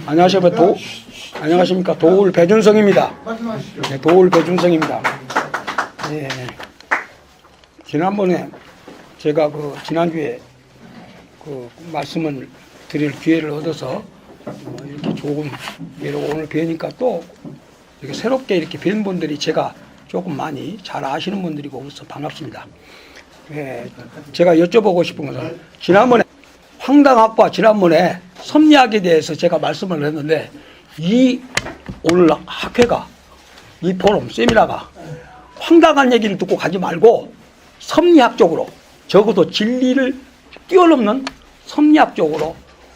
안녕하십니까. 도울 배준성입니다. 네, 도울 배준성입니다. 네. 지난번에 제가 지난주에 말씀을 드릴 기회를 얻어서 이렇게 조금 오늘 뵈니까 또 이렇게 새롭게 이렇게 뵌 분들이 제가 조금 많이 잘 아시는 분들이고 그래서 반갑습니다. 네, 제가 여쭤보고 싶은 것은 지난번에 황당학과 지난번에 섭리학에 대해서 제가 말씀을 했는데 오늘 학회가 이 포럼 세미나가 황당한 얘기를 듣고 가지 말고 섭리학적으로 적어도 진리를 뛰어넘는 섭리학적으로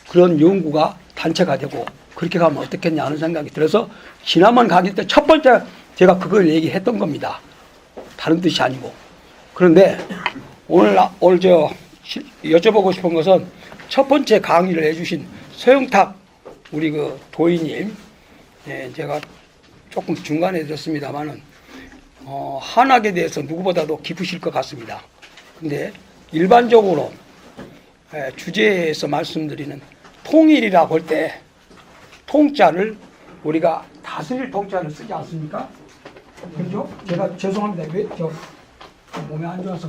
그런 연구가 단체가 되고 그렇게 가면 어떻겠냐 하는 생각이 들어서 지난번 강의 때 첫 번째 제가 그걸 얘기했던 겁니다. 다른 뜻이 아니고. 그런데 오늘 여쭤보고 싶은 것은 첫 번째 강의를 해주신 서영탁 우리 도의님, 예, 제가 조금 중간에 들었습니다만은 한학에 대해서 누구보다도 깊으실 것 같습니다. 근데 일반적으로 주제에서 말씀드리는 통일이라고 할 때 통자를 우리가 다스릴 통자를 쓰지 않습니까? 그렇죠? 제가 죄송합니다. 몸에 안 좋아서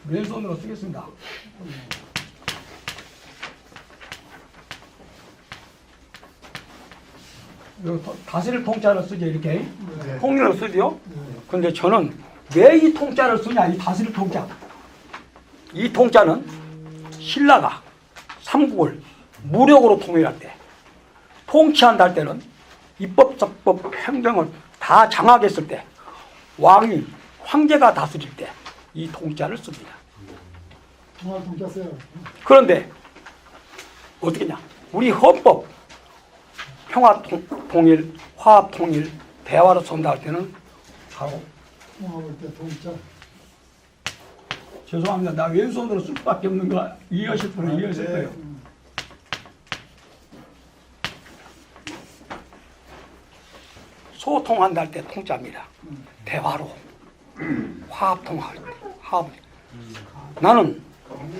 왼손으로 쓰겠습니다. 다스릴 통자를 쓰죠, 이렇게. 네. 통일을 쓰죠. 그런데 저는 왜 이 통자를 쓰냐, 이 다스릴 통자. 이 통자는 신라가 삼국을 무력으로 통일할 때, 통치한다 할 때는 입법, 적법, 행정을 다 장악했을 때, 왕이, 황제가 다스릴 때 이 통자를 씁니다. 통화 통자 써요. 그런데 어떻게냐? 우리 헌법, 평화 통일, 화합 통일, 대화로 선다할 때는 바로 통화할 때 통자. 죄송합니다. 나 왼손으로 쓸 수밖에 없는 거 이해하실 분은 이해하실 거예요. 소통한다 할 때 통자입니다. 대화로 화합 통화할 때 화합. 나는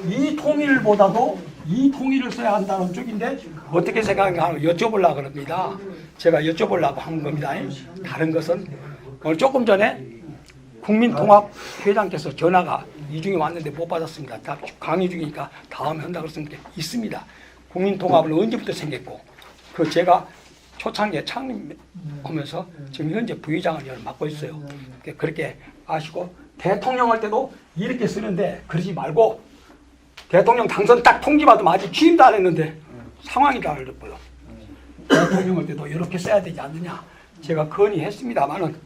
이 통일보다도 이 통일을 써야 한다는 쪽인데 어떻게 생각하는가 여쭤보려고 그럽니다. 제가 여쭤보려고 한 겁니다. 다른 것은 오늘 조금 전에 국민통합회장께서 전화가 이중에 왔는데 못 받았습니다. 다 강의 중이니까 다음에 한다고 했으니까 있습니다. 국민통합은 언제부터 생겼고 제가 초창기에 창립하면서 지금 현재 부의장을 맡고 있어요. 그렇게 아시고 대통령 할 때도 이렇게 쓰는데 그러지 말고 대통령 당선 딱 통지받으면 아직 취임도 안 했는데 상황이 다르고요. 대통령 할 때도 이렇게 써야 되지 않느냐 제가 건의했습니다만은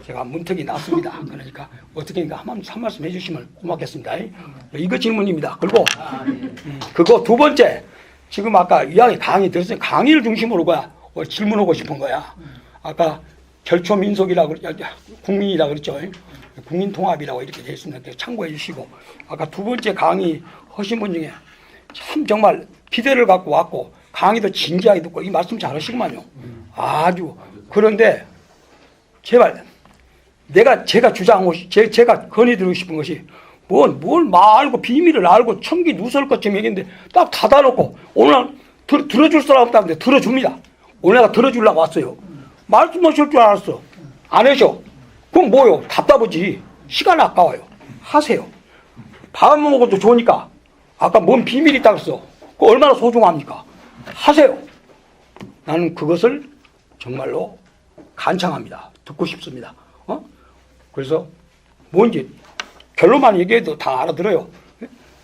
제가 문턱이 났습니다. 그러니까 어떻게인가 한 말씀 해주시면 고맙겠습니다. 이거 질문입니다. 그리고 그거 두 번째 지금 아까 이야기 강의 들었어요. 강의를 중심으로 질문하고 싶은 거야. 아까 결초민속이라고 국민이라고 그랬죠. 국민통합이라고 이렇게 되어 있습니다. 참고해 주시고 아까 두 번째 강의 하신 분 중에 참 정말 기대를 갖고 왔고 강의도 진지하게 듣고 이 말씀 잘하시구만요. 아주 그런데 제발 제가 주장하고 제가 건의드리고 싶은 것이 뭘 말고 비밀을 알고 청기 누설 것처럼 얘기했는데 딱 닫아놓고 오늘 들어줄 사람 없다는데 들어줍니다. 오늘 내가 들어주려고 왔어요. 말씀하실 줄 알았어. 안 하셔. 그럼 뭐요? 답답하지. 시간 아까워요. 하세요. 밥 먹어도 좋으니까. 아까 뭔 비밀이 있다고 했어. 그거 얼마나 소중합니까? 하세요. 나는 그것을 정말로 간청합니다. 듣고 싶습니다. 그래서 뭔지 결론만 얘기해도 다 알아들어요.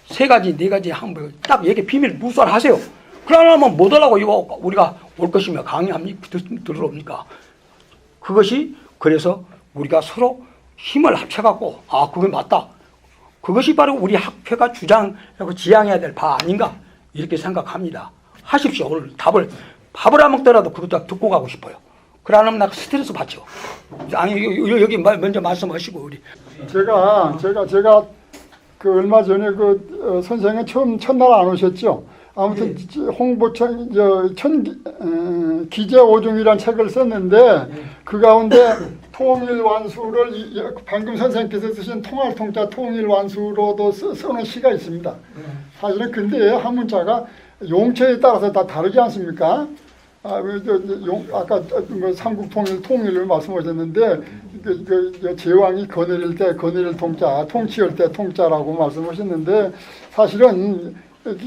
세 가지, 네 가지 한번 딱 얘기 비밀 무설하세요. 그러려면 못 하려고 이거 우리가 올 것이며 강의합니까? 들으러 옵니까? 그것이 그래서 우리가 서로 힘을 합쳐갖고 그게 맞다. 그것이 바로 우리 학회가 주장하고 지향해야 될 바 아닌가 이렇게 생각합니다. 하십시오. 오늘 밥을 안 먹더라도 그것도 듣고 가고 싶어요. 그러면 나 스트레스 받죠. 아니 여기 먼저 말씀하시고 우리. 제가 그 얼마 전에 선생님 첫날 안 오셨죠? 아무튼 홍보청 기재 오중이라는 책을 썼는데 그 가운데 통일 완수를 방금 선생님께서 쓰신 통할 통자 통일 완수로도 써놓은 시가 있습니다. 사실은 근데 한 문자가 용처에 따라서 다 다르지 않습니까? 아까 뭐 삼국 통일을 말씀하셨는데 제왕이 거느릴 때 거느릴 통자, 통치할 때 통자라고 말씀하셨는데 사실은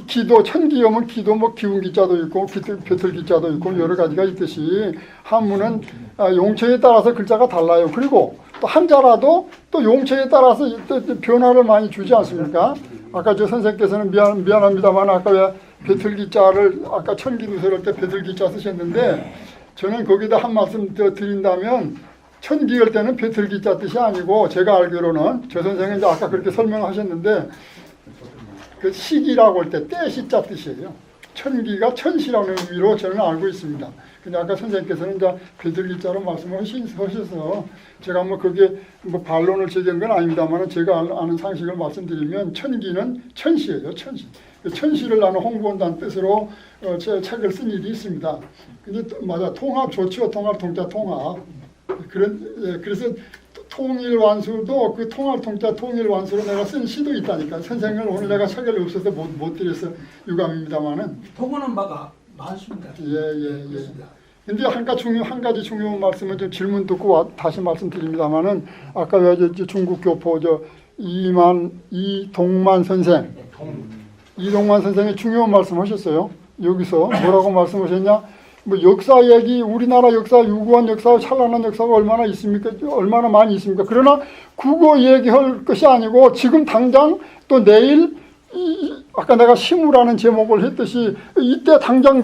기도 천기하면 기도 뭐 기운 기자도 있고 벼틀 기자도 있고 여러 가지가 있듯이 한문은 용처에 따라서 글자가 달라요. 그리고 또 한자라도 또 용처에 따라서 또 변화를 많이 주지 않습니까? 아까 저 선생께서는 미안합니다만 아까 왜 벼틀 기자를 아까 천기누설 할 때 벼틀 기자 쓰셨는데 저는 거기다 한 말씀 더 드린다면 천기할 때는 벼틀 기자 뜻이 아니고 제가 알기로는 저 선생은 이제 아까 그렇게 설명하셨는데 그 시기라고 할 때 때시자 뜻이에요. 천기가 천시라는 의미로 저는 알고 있습니다. 근데 아까 선생님께서는 이제 벼들기자로 말씀하셔서 제가 뭐 그게 뭐 반론을 제기한 건 아닙니다만 제가 아는 상식을 말씀드리면 천기는 천시예요. 천시. 천시를 나는 홍보한다는 뜻으로 제 책을 쓴 일이 있습니다. 근데 맞아 통합 좋죠. 통합 통자 통합. 그래서 통일 완수도 그 통합 통자 통일 완수로 내가 쓴 시도 있다니까. 선생을 오늘 내가 책을 없어서 못 드려서 유감입니다만은. 보고는 바가 많습니다. 예. 근데 한 가지 중요한 말씀은 좀 질문 듣고 다시 말씀드립니다만은 아까 왜 중국 교포 이동만 선생, 이동만 선생이 중요한 말씀하셨어요. 여기서 뭐라고 말씀하셨냐? 뭐 역사 얘기, 우리나라 역사, 유구한 역사, 찬란한 역사가 얼마나 있습니까? 얼마나 많이 있습니까? 그러나 그거 얘기할 것이 아니고 지금 당장 또 내일 아까 내가 시무라는 제목을 했듯이 이때 당장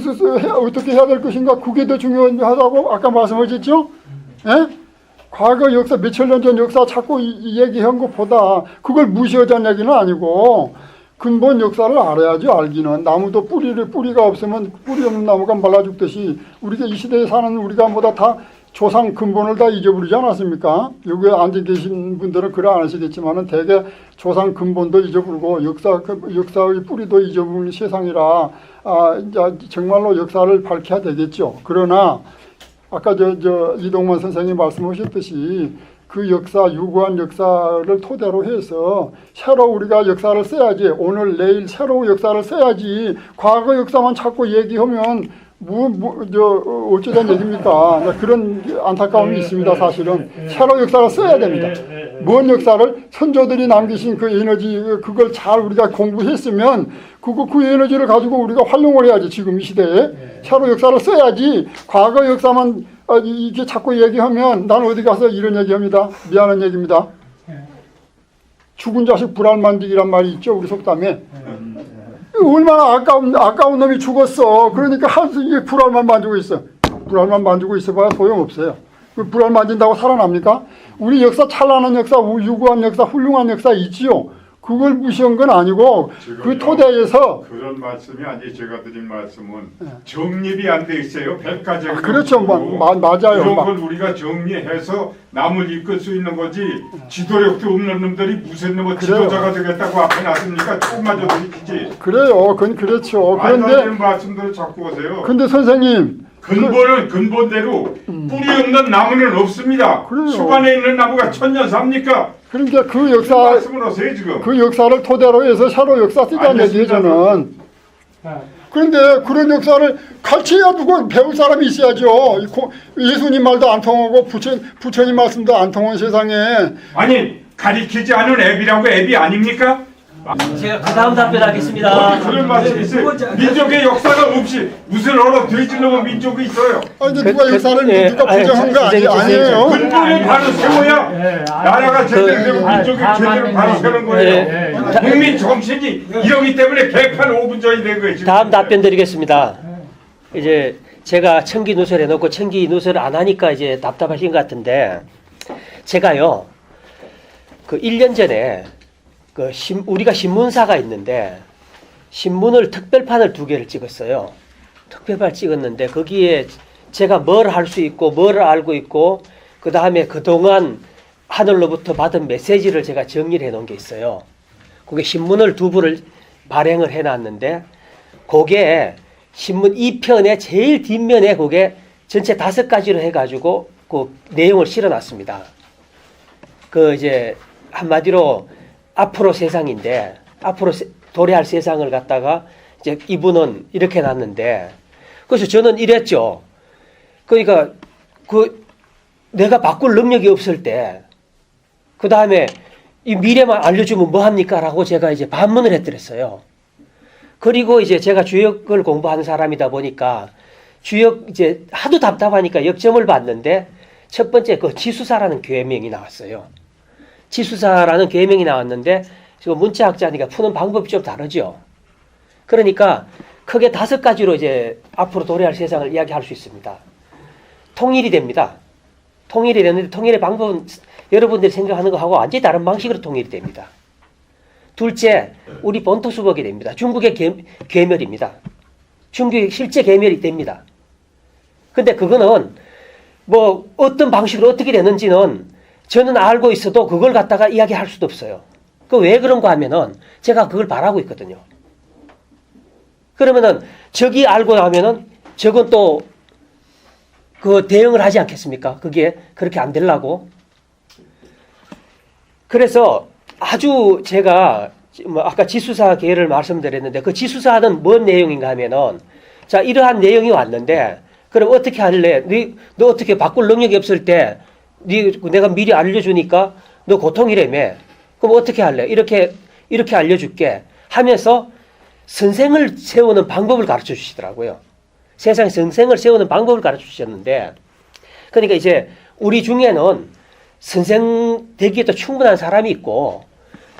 어떻게 해야 될 것인가 그게 더 중요하다고 아까 말씀하셨죠? 예? 과거 역사 몇천 년 전 역사 자꾸 얘기한 것보다 그걸 무시하자는 얘기는 아니고 근본 역사를 알아야죠. 알기는 나무도 뿌리가 없으면 뿌리 없는 나무가 말라 죽듯이 우리가 이 시대에 사는 우리가 뭐다 다 조상 근본을 다 잊어버리지 않았습니까? 여기 앉아 계신 분들은 그래 안 하시겠지만은 대개 조상 근본도 잊어버리고 역사의 뿌리도 잊어버리는 세상이라 이제 정말로 역사를 밝혀야 되겠죠. 그러나 아까 이동만 선생님이 말씀하셨듯이 그 역사, 유구한 역사를 토대로 해서 새로 우리가 역사를 써야지. 오늘, 내일 새로운 역사를 써야지. 과거 역사만 자꾸 얘기하면 어쩌자는 얘기입니까? 그런 안타까움이 있습니다, 사실은. 새로 역사를 써야 됩니다. 먼 역사를 선조들이 남기신 그 에너지, 그걸 잘 우리가 공부했으면 그 에너지를 가지고 우리가 활용을 해야지, 지금 이 시대에. 새로 역사를 써야지. 과거 역사만 이게 자꾸 얘기하면 난 어디 가서 이런 얘기합니다. 미안한 얘기입니다. 죽은 자식 불알 만지기란 말이 있죠. 우리 속담에. 얼마나 아까운 놈이 죽었어. 그러니까 이게 불알만 만지고 있어. 불알만 만지고 있어봐야 소용없어요. 그 불알 만진다고 살아납니까? 우리 역사 찬란한 역사, 유구한 역사, 훌륭한 역사 있지요. 그걸 무시한 건 아니고 그 토대에서 그런 말씀이 아니 제가 드린 말씀은 정립이 안 돼 있어요. 백가적인 그렇죠. 맞아요. 그런 걸 우리가 정리해서 남을 이끌 수 있는 거지 지도력도 없는 놈들이 무슨 놈의 지도자가 되겠다고 앞에 나섭니까? 조금만 더 드리지. 그래요. 그건 그렇죠. 그런데 말씀들을 자꾸 하세요. 근데 선생님 근본은 근본대로 뿌리 없는 나무는 없습니다. 그래요. 수반에 있는 나무가 천년 삽니까? 그러니까 그 말씀을 하세요 지금. 그 역사를 토대로 해서 새로 역사 쓰자는 얘기예요 저는. 그런데 그런 역사를 가르쳐야 누구 배울 사람이 있어야죠. 예수님 말도 안 통하고 부처님 말씀도 안 통한 세상에. 아니 가리키지 않은 앱이라고 앱이 아닙니까? 제가 그 다음 답변하겠습니다. 그런 말씀이 있어요. 민족의 역사가 없이 무슨 어느 돼지놈의 민족이 있어요. 아니 누가 역사를 누가 부정한 거 아니에요. 근본을 바로 세워야 나라가 제대로 되고 민족이 제대로 바로 세우는 거예요. 국민 정신이 이러기 때문에 개판 5분 전이 된 거예요. 다음 답변 드리겠습니다. 이제 제가 청기 누설 해놓고 청기 누설을 안 하니까 이제 답답하신 것 같은데 제가요 그 1년 전에 우리가 신문사가 있는데 신문을 특별판을 2개를 찍었어요. 특별판 찍었는데 거기에 제가 뭘 할 수 있고 뭘 알고 있고 그 다음에 그동안 하늘로부터 받은 메시지를 제가 정리를 해놓은 게 있어요. 그게 신문을 2부를 발행을 해놨는데 그게 신문 2편의 제일 뒷면에 그게 전체 5가지로 해가지고 그 내용을 실어놨습니다. 그 이제 한마디로 앞으로 세상인데 앞으로 도래할 세상을 갖다가 이제 이분은 이렇게 놨는데 그래서 저는 이랬죠. 그러니까 내가 바꿀 능력이 없을 때 그 다음에 이 미래만 알려주면 뭐 합니까? 라고 제가 이제 반문을 해드렸어요. 그리고 이제 제가 주역을 공부하는 사람이다 보니까 주역 이제 하도 답답하니까 역점을 봤는데 첫 번째 그 지수사라는 계명이 나왔어요. 지수사라는 계명이 나왔는데 지금 문자학자니까 푸는 방법이 좀 다르죠. 그러니까 크게 5가지로 이제 앞으로 도래할 세상을 이야기할 수 있습니다. 통일이 됩니다. 통일이 되는데 통일의 방법은 여러분들이 생각하는 거하고 완전히 다른 방식으로 통일이 됩니다. 둘째, 우리 본토 수복이 됩니다. 중국의 괴멸입니다. 중국의 실제 괴멸이 됩니다. 근데 그거는 뭐 어떤 방식으로 어떻게 되는지는 저는 알고 있어도 그걸 갖다가 이야기할 수도 없어요. 그 왜 그런가 하면은 제가 그걸 바라고 있거든요. 그러면은 저기 알고 나면은 저건 또 그 대응을 하지 않겠습니까? 그게 그렇게 안 되려고. 그래서 아주 제가 뭐 아까 지수사 계를 말씀드렸는데 그 지수사는 뭔 내용인가 하면은 자 이러한 내용이 왔는데 그럼 어떻게 할래? 너 어떻게 바꿀 능력이 없을 때 내가 미리 알려주니까 너 고통이라며. 그럼 어떻게 할래? 이렇게 알려줄게 하면서 선생을 세우는 방법을 가르쳐 주시더라고요. 세상에 선생을 세우는 방법을 가르쳐 주셨는데 그러니까 이제 우리 중에는 선생 되기에도 충분한 사람이 있고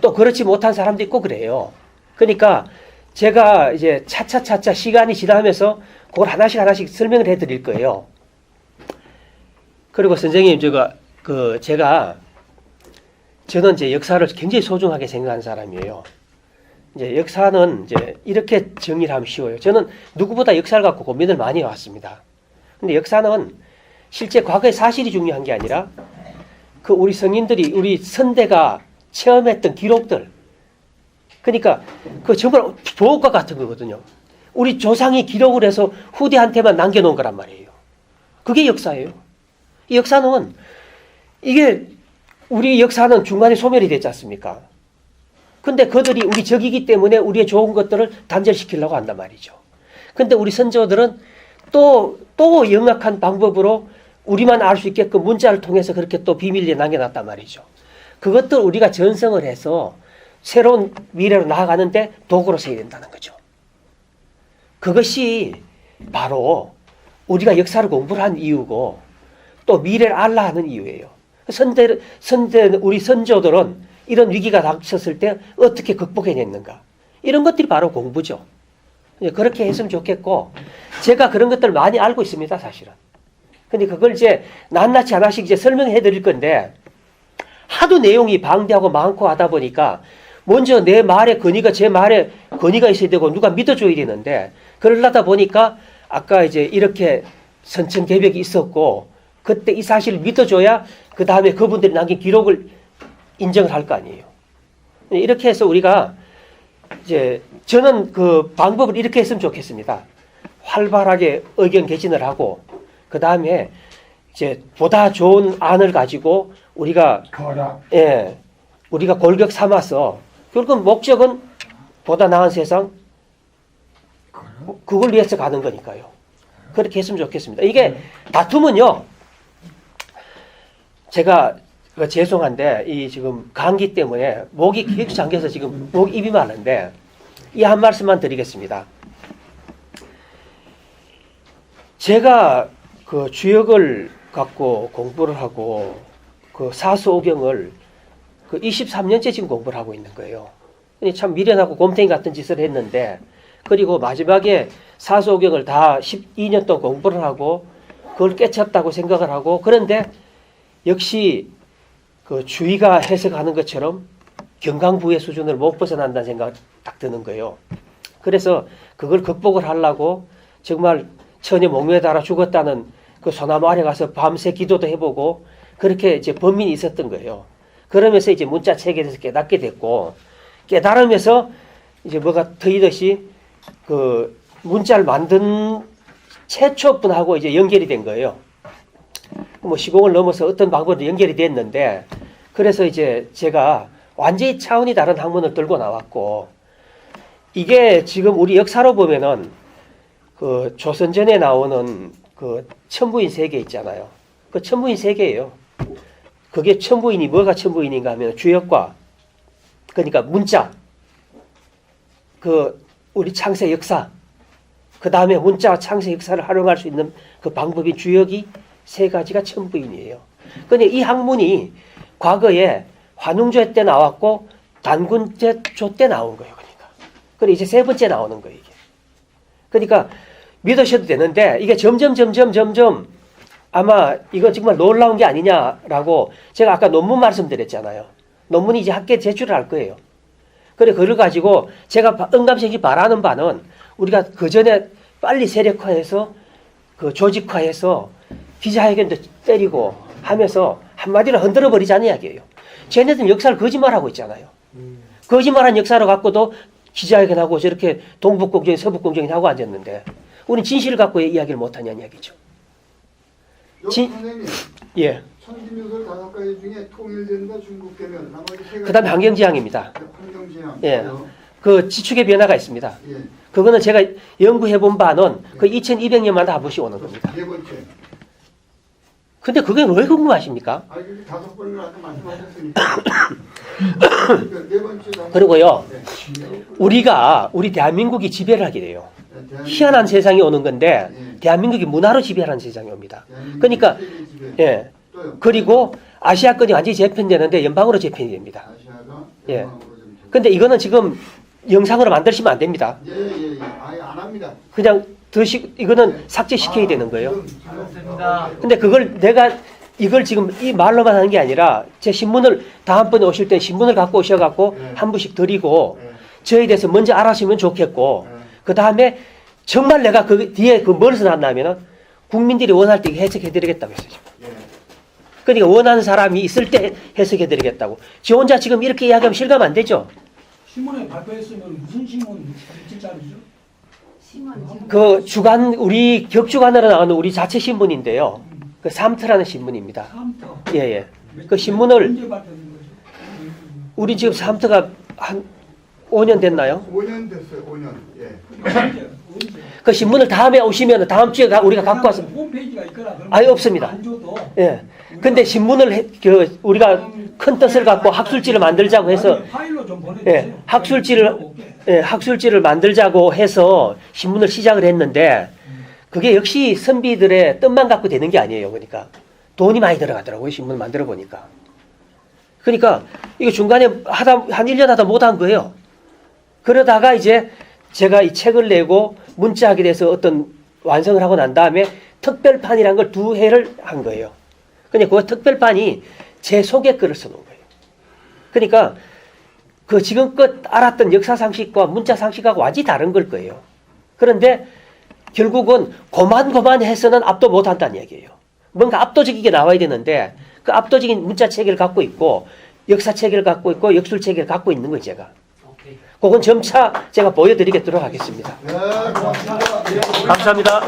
또 그렇지 못한 사람도 있고 그래요. 그러니까 제가 이제 차차차차 시간이 지나면서 그걸 하나씩 설명을 해 드릴 거예요. 그리고 선생님 저는 이제 역사를 굉장히 소중하게 생각하는 사람이에요. 이제 역사는 이제 이렇게 정의를 하면 쉬워요. 저는 누구보다 역사를 갖고 고민을 많이 해왔습니다. 근데 역사는 실제 과거의 사실이 중요한 게 아니라 그 우리 성인들이 우리 선대가 체험했던 기록들. 그러니까 그 정말 보호과 같은 거거든요. 우리 조상이 기록을 해서 후대한테만 남겨놓은 거란 말이에요. 그게 역사예요. 이 역사는 우리 역사는 중간에 소멸이 됐지 않습니까? 근데 그들이 우리 적이기 때문에 우리의 좋은 것들을 단절시키려고 한단 말이죠. 근데 우리 선조들은 또 영악한 방법으로 우리만 알 수 있게끔 문자를 통해서 그렇게 또 비밀리에 남겨놨단 말이죠. 그것들 우리가 전성을 해서 새로운 미래로 나아가는데 도구로 써야 된다는 거죠. 그것이 바로 우리가 역사를 공부를 한 이유고 또 미래를 알라 하는 이유예요. 우리 선조들은 이런 위기가 닥쳤을 때 어떻게 극복해냈는가. 이런 것들이 바로 공부죠. 그렇게 했으면 좋겠고, 제가 그런 것들을 많이 알고 있습니다, 사실은. 근데 그걸 이제 낱낱이 하나씩 이제 설명해 드릴 건데, 하도 내용이 방대하고 많고 하다 보니까, 먼저 내 말에 제 말에 건의가 있어야 되고, 누가 믿어줘야 되는데, 그러려다 보니까, 아까 이제 이렇게 선천개벽이 있었고, 그때 이 사실을 믿어줘야, 그 다음에 그분들이 남긴 기록을 인정을 할 거 아니에요. 이렇게 해서 우리가 이제 저는 그 방법을 이렇게 했으면 좋겠습니다. 활발하게 의견 개진을 하고 그 다음에 이제 보다 좋은 안을 가지고 우리가 골격 삼아서 결국 목적은 보다 나은 세상 그걸 위해서 가는 거니까요. 그렇게 했으면 좋겠습니다. 이게 다툼은요. 제가 죄송한데 이 지금 감기 때문에 목이 계속 잠겨서 지금 입이 마른데 이 한 말씀만 드리겠습니다. 제가 그 주역을 갖고 공부를 하고 그 사수오경을 그 23년째 지금 공부를 하고 있는 거예요. 참 미련하고 곰탱이 같은 짓을 했는데 그리고 마지막에 사수오경을 다 12년 동안 공부를 하고 그걸 깨쳤다고 생각을 하고 그런데 역시 그 주의가 해석하는 것처럼 경강부의 수준을 못 벗어난다는 생각이 딱 드는 거예요. 그래서 그걸 극복을 하려고 정말 천에 목매에 달아 죽었다는 그 소나무 아래 가서 밤새 기도도 해보고 그렇게 이제 범민이 있었던 거예요. 그러면서 이제 문자 체계에 대해서 깨닫게 됐고 깨달으면서 이제 뭐가 트이듯이 그 문자를 만든 최초 분하고 이제 연결이 된 거예요. 뭐 시공을 넘어서 어떤 방법으로 연결이 됐는데 그래서 이제 제가 완전히 차원이 다른 학문을 들고 나왔고 이게 지금 우리 역사로 보면은 그 조선전에 나오는 그 천부인 세계 있잖아요. 그 천부인 세계예요. 그게 천부인이 뭐가 천부인인가 하면 주역과 그러니까 문자 그 우리 창세 역사 그 다음에 문자와 창세 역사를 활용할 수 있는 그 방법인 주역이 세 가지가 천부인이에요. 근데 이 학문이 과거에 환웅조 때 나왔고 단군조 때 나온 거예요. 그러니까. 그리고 이제 세 번째 나오는 거예요. 이게. 그러니까 믿으셔도 되는데 이게 점점 아마 이거 정말 놀라운 게 아니냐라고 제가 아까 논문 말씀드렸잖아요. 논문이 이제 학계에 제출을 할 거예요. 그래 그걸 가지고 제가 응감생이 바라는 바는 우리가 그 전에 빨리 세력화해서 그 조직화해서 기자회견도 때리고 하면서 한마디로 흔들어 버리자는 이야기예요. 쟤네들은 역사를 거짓말하고 있잖아요. 거짓말한 역사를 갖고도 기자회견하고 저렇게 동북공정이 서북공정이 하고 앉았는데 우리는 진실을 갖고 이야기를 못하냐는 이야기죠. 선생님, 예. 천기묘설 5가지 중에 통일된다, 중국되면 나머지 3가지. 그다음에 환경지향입니다. 환경지향. 예. 그 지축의 변화가 있습니다. 예. 그거는 제가 연구해 본 바는 그 2200년마다 한 번씩 오는 겁니다. 네 번째. 근데 그게 왜 궁금하십니까? 아, 이게 5번을 아까 말씀하셨으니까. 네 번째. 그리고요. 네. 우리 대한민국이 지배를 하게 돼요. 대한민국 희한한 세상이 오는 건데 예. 대한민국이 문화로 지배하는 세상이 옵니다. 대한민국 그러니까 세계 지배. 예. 또요. 그리고 아시아권이 완전히 재편되는데 연방으로 재편이 됩니다. 아시아가 예. 연방으로 좀 근데 이거는 지금 영상으로 만드시면 안 됩니다. 예. 아예 안 합니다. 그냥 이거는 삭제시켜야 되는 거예요. 알겠습니다. 근데 그걸 내가 이걸 지금 이 말로만 하는 게 아니라 제 신문을 다음번에 오실 때 신문을 갖고 오셔갖고 네. 한 분씩 드리고 네. 저에 대해서 먼저 알아시면 좋겠고 네. 그 다음에 정말 내가 그 뒤에 그 뭐에서 나왔냐면은 국민들이 원할 때 해석해드리겠다고 했어요. 예. 그러니까 원하는 사람이 있을 때 해석해드리겠다고. 지 혼자 지금 이렇게 이야기하면 실감 안 되죠. 신문에 발표했으면 무슨 신문 일자리죠? 그 주간 우리 격주간으로 나오는 우리 자체 신문인데요. 그 삼트라는 신문입니다. 삼터. 예예. 그 신문을 언제 발표된 거죠? 우리 지금 삼트가 한 5년 됐나요? 5년 됐어요. 5년. 예. 언제? 그 신문을 다음에 오시면 다음 주에 우리가 갖고 와서 홈페이지가 있거나 그런 아예 없습니다. 안 줘도 예. 근데 신문을 우리가 큰 뜻을 갖고 학술지를 만들자고 해서 아니, 파일로 좀 보내주세요. 예, 학술지를 만들자고 해서 신문을 시작을 했는데 그게 역시 선비들의 뜻만 갖고 되는 게 아니에요. 그러니까 돈이 많이 들어가더라고요. 신문 만들어 보니까. 그러니까 이거 중간에 한 1년 하다 못한 거예요. 그러다가 이제 제가 이 책을 내고 문자하게 돼서 어떤 완성을 하고 난 다음에 특별판이라는 걸 2회를 한 거예요. 근데 그 특별판이 제 소개글을 써놓은 거예요. 그러니까 그 지금껏 알았던 역사 상식과 문자 상식하고 완전히 다른 걸 거예요. 그런데 결국은 고만고만해서는 압도 못한다는 얘기예요. 뭔가 압도적이게 나와야 되는데 그 압도적인 문자 체계를 갖고 있고 역사 체계를 갖고 있고 역술 체계를 갖고 있는 거예요. 제가. 그건 점차 제가 보여드리도록 하겠습니다. 네, 고맙습니다. 감사합니다.